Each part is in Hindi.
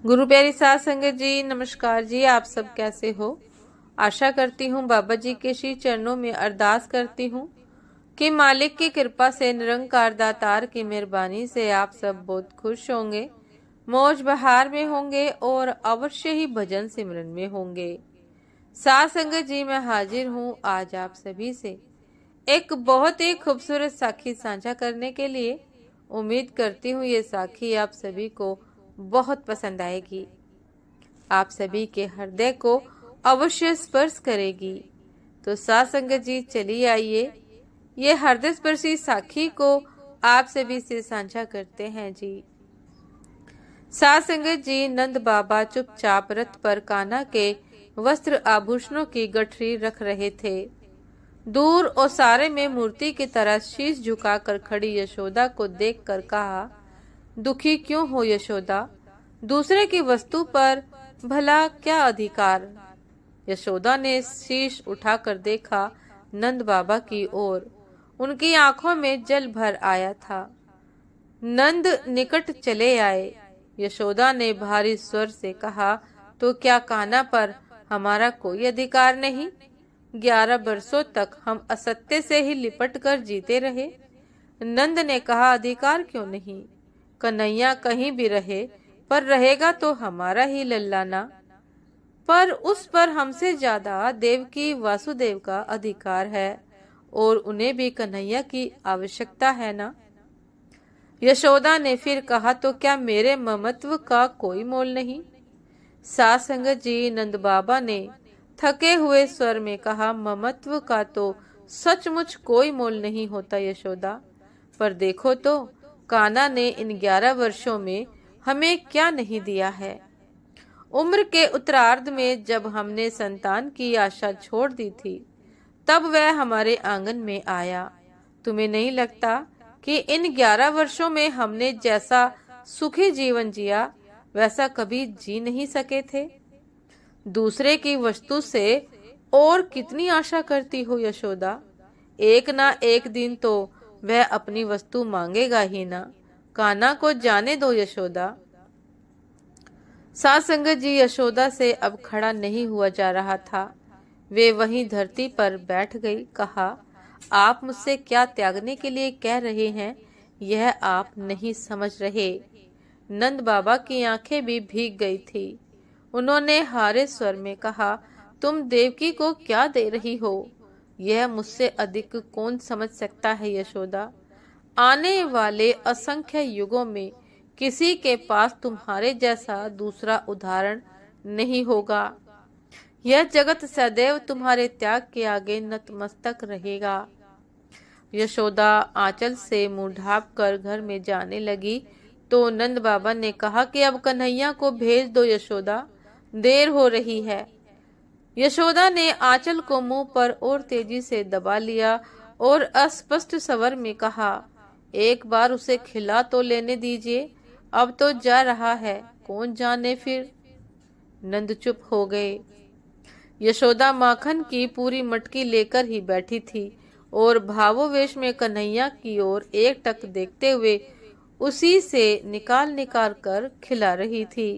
गुरु प्यारी साध संगत जी, नमस्कार जी। आप सब कैसे हो? आशा करती हूँ बाबा जी के श्री चरणों में अरदास करती हूँ कि मालिक की कृपा से, निरंकार दातार की मेहरबानी से आप सब बहुत खुश होंगे, मौज बहार में होंगे और अवश्य ही भजन सिमरन में होंगे। साध संगत जी, मैं हाजिर हूँ आज आप सभी से एक बहुत ही खूबसूरत साखी साझा करने के लिए। उम्मीद करती हूँ ये साखी आप सभी को बहुत पसंद आएगी, आप सभी के हृदय को अवश्य स्पर्श करेगी। तो साध संगत जी, चलिए आइए ये हृदय स्पर्शी साखी को आप सभी से साझा करते हैं जी। साध संगत जी, नंद बाबा चुपचाप रथ पर कान्हा के वस्त्र आभूषणों की गठरी रख रहे थे। दूर ओसारे में मूर्ति की तरह शीश झुकाकर खड़ी यशोदा को देखकर कहा, दुखी क्यों हो यशोदा? दूसरे की वस्तु पर भला क्या अधिकार? यशोदा ने शीश उठाकर देखा नंद बाबा की ओर। उनकी आंखों में जल भर आया था। नंद निकट चले आए। यशोदा ने भारी स्वर से कहा, तो क्या कान्हा पर हमारा कोई अधिकार नहीं? 11 वर्षों तक हम असत्य से ही लिपट कर जीते रहे। नंद ने कहा, अधिकार क्यों नहीं? कन्हैया कहीं भी रहे, पर रहेगा तो हमारा ही लल्ला ना। पर उस पर हमसे ज्यादा देवकी वासुदेव का अधिकार है और उन्हें भी कन्हैया की आवश्यकता है ना। यशोदा ने फिर कहा, तो क्या मेरे ममत्व का कोई मोल नहीं? साध संगत जी, नंद बाबा ने थके हुए स्वर में कहा, ममत्व का तो सचमुच कोई मोल नहीं होता यशोदा। पर देखो तो कान्हा ने इन 11 वर्षों में हमें क्या नहीं दिया है। उम्र के उत्तरार्ध में जब हमने संतान की आशा छोड़ दी थी, तब वह हमारे आंगन में आया। तुम्हें नहीं लगता कि इन 11 वर्षों में हमने जैसा सुखी जीवन जिया वैसा कभी जी नहीं सके थे? दूसरे की वस्तु से और कितनी आशा करती हो यशोदा? एक ना एक दिन तो वह अपनी वस्तु मांगेगा ही ना। कान्हा को जाने दो यशोदा। साध संगत जी, यशोदा से अब खड़ा नहीं हुआ जा रहा था। वे वहीं धरती पर बैठ गई। कहा, आप मुझसे क्या त्यागने के लिए कह रहे हैं, यह आप नहीं समझ रहे। नंद बाबा की आंखें भी भीग गई थी। उन्होंने हारे स्वर में कहा, तुम देवकी को क्या दे रही हो? यह मुझसे अधिक कौन समझ सकता है यशोदा। आने वाले असंख्य युगों में किसी के पास तुम्हारे जैसा दूसरा उदाहरण नहीं होगा। यह जगत सदैव तुम्हारे त्याग के आगे नतमस्तक रहेगा। यशोदा आंचल से मुंह ढांप कर घर में जाने लगी तो नंद बाबा ने कहा कि अब कन्हैया को भेज दो यशोदा, देर हो रही है। यशोदा ने आंचल को मुंह पर और तेजी से दबा लिया और अस्पष्ट स्वर में कहा, एक बार उसे खिला तो लेने दीजिए, अब तो जा रहा है, कौन जाने फिर। नंद चुप हो गए। यशोदा माखन की पूरी मटकी लेकर ही बैठी थी और भावोवेश में कन्हैया की ओर एकटक देखते हुए उसी से निकाल निकाल कर खिला रही थी।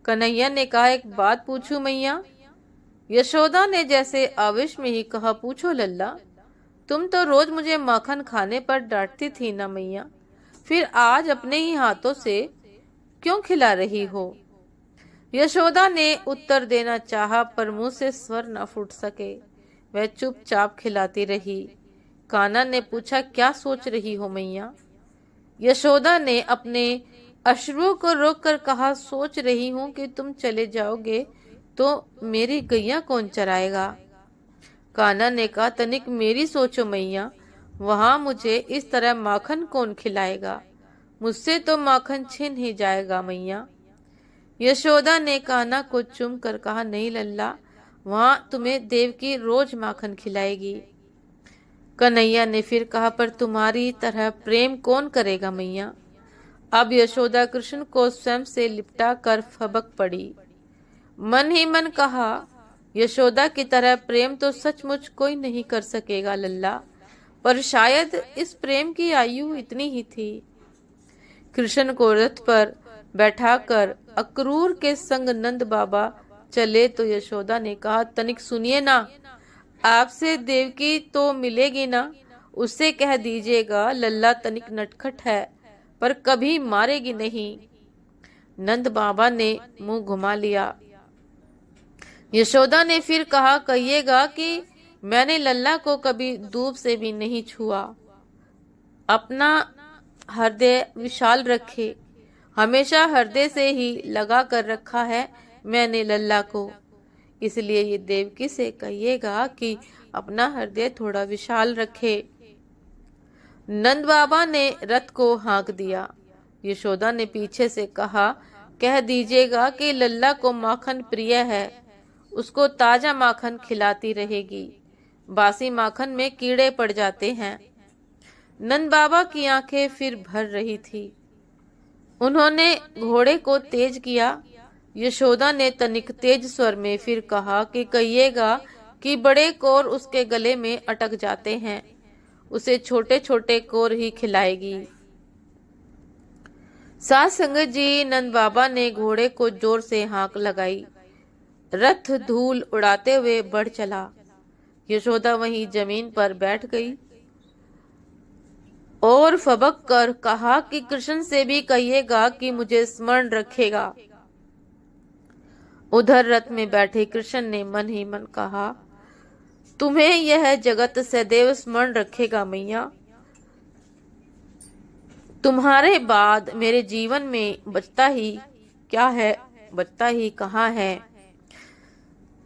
कन्हैया ने कहा, एक बात पूछूं मैया? यशोदा ने जैसे आवेश में ही कहा, पूछो लल्ला। तुम तो रोज मुझे माखन खाने पर डांटती थी ना मैया, फिर आज अपने ही हाथों से क्यों खिला रही हो? यशोदा ने उत्तर देना चाहा पर मुंह से स्वर न फूट सके। वह चुपचाप खिलाती रही। कान्हा ने पूछा, क्या सोच रही हो मैया? यशोदा ने अपने अश्रुओं को रोककर कहा, सोच रही हूँ कि तुम चले जाओगे तो मेरी गैया कौन चराएगा? कान्हा ने कहा, तनिक मेरी सोचो मैया, वहां मुझे इस तरह माखन कौन खिलाएगा? मुझसे तो माखन छिन ही जाएगा मैया। यशोदा ने कान्हा को चूम कर कहा, नहीं लल्ला, वहां तुम्हें देवकी रोज माखन खिलाएगी। कन्हैया ने फिर कहा, पर तुम्हारी तरह प्रेम कौन करेगा मैया? अब यशोदा कृष्ण को स्वयं से लिपटा कर फबक पड़ी। मन ही मन कहा, यशोदा की तरह प्रेम तो सचमुच कोई नहीं कर सकेगा लल्ला, पर शायद इस प्रेम की आयु इतनी ही थी। कृष्ण को रथ पर बैठाकर अक्रूर के संग नंद बाबा चले तो यशोदा ने कहा, तनिक सुनिए ना, आपसे देवकी तो मिलेगी ना, उससे कह दीजिएगा लल्ला तनिक नटखट है पर कभी मारेगी नहीं। नंद बाबा ने मुंह घुमा लिया। यशोदा ने फिर कहा, कहिएगा कि मैंने लल्ला को कभी धूप से भी नहीं छुआ। अपना हृदय विशाल रखे, हमेशा हृदय से ही लगा कर रखा है मैंने लल्ला को, इसलिए ये देवकी से कहिएगा कि अपना हृदय थोड़ा विशाल रखे। नंद बाबा ने रथ को हाँक दिया। यशोदा ने पीछे से कहा, कह दीजिएगा कि लल्ला को माखन प्रिय है, उसको ताजा माखन खिलाती रहेगी, बासी माखन में कीड़े पड़ जाते हैं। नंद बाबा की आंखें फिर भर रही थी। उन्होंने घोड़े को तेज किया। यशोदा ने तनिक तेज स्वर में फिर कहा कि कहिएगा कि बड़े कोर उसके गले में अटक जाते हैं, उसे छोटे छोटे कोर ही खिलाएगी। साथ संगत जी, नंद बाबा ने घोड़े को जोर से हाँक लगाई। रथ धूल उड़ाते हुए बढ़ चला। यशोदा वहीं जमीन पर बैठ गई और फबक कर कहा कि कृष्ण से भी कहिएगा कि मुझे स्मरण रखेगा। उधर रथ में बैठे कृष्ण ने मन ही मन कहा, तुम्हें यह जगत सदैव स्मरण रखेगा मैया। तुम्हारे बाद मेरे जीवन में बचता ही क्या है, बचता ही कहाँ है।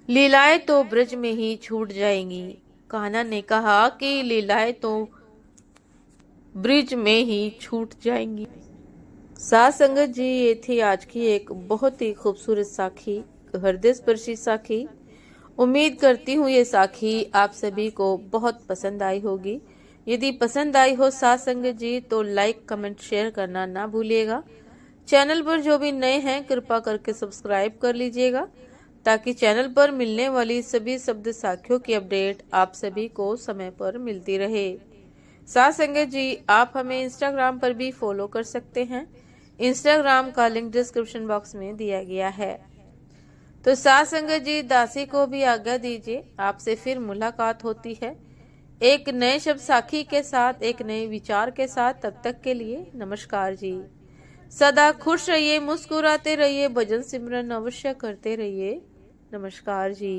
लीलाएं तो ब्रज में ही छूट जाएंगी। कान्हा ने कहा कि लीलाएं तो ब्रिज में ही छूट जाएंगी। साथ संगत जी, ये थी आज की एक बहुत ही खूबसूरत साखी, हृदय स्पर्शी साखी। उम्मीद करती हूँ ये साखी आप सभी को बहुत पसंद आई होगी। यदि पसंद आई हो साथ संगत जी तो लाइक कमेंट शेयर करना ना भूलिएगा। चैनल पर जो भी नए हैं कृपा करके सब्सक्राइब कर लीजिएगा ताकि चैनल पर मिलने वाली सभी शब्द साखियों की अपडेट आप सभी को समय पर मिलती रहे। साथ संगत जी, आप हमें इंस्टाग्राम पर भी फॉलो कर सकते हैं। इंस्टाग्राम का लिंक डिस्क्रिप्शन बॉक्स में दिया गया है। तो साथ संगत जी, दासी को भी आज्ञा दीजिए। आपसे फिर मुलाकात होती है एक नए शब्द साखी के साथ, एक नए विचार के साथ। तब तक के लिए नमस्कार जी। सदा खुश रहिए, मुस्कुराते रहिए, भजन सिमरन अवश्य करते रहिए। नमस्कार जी।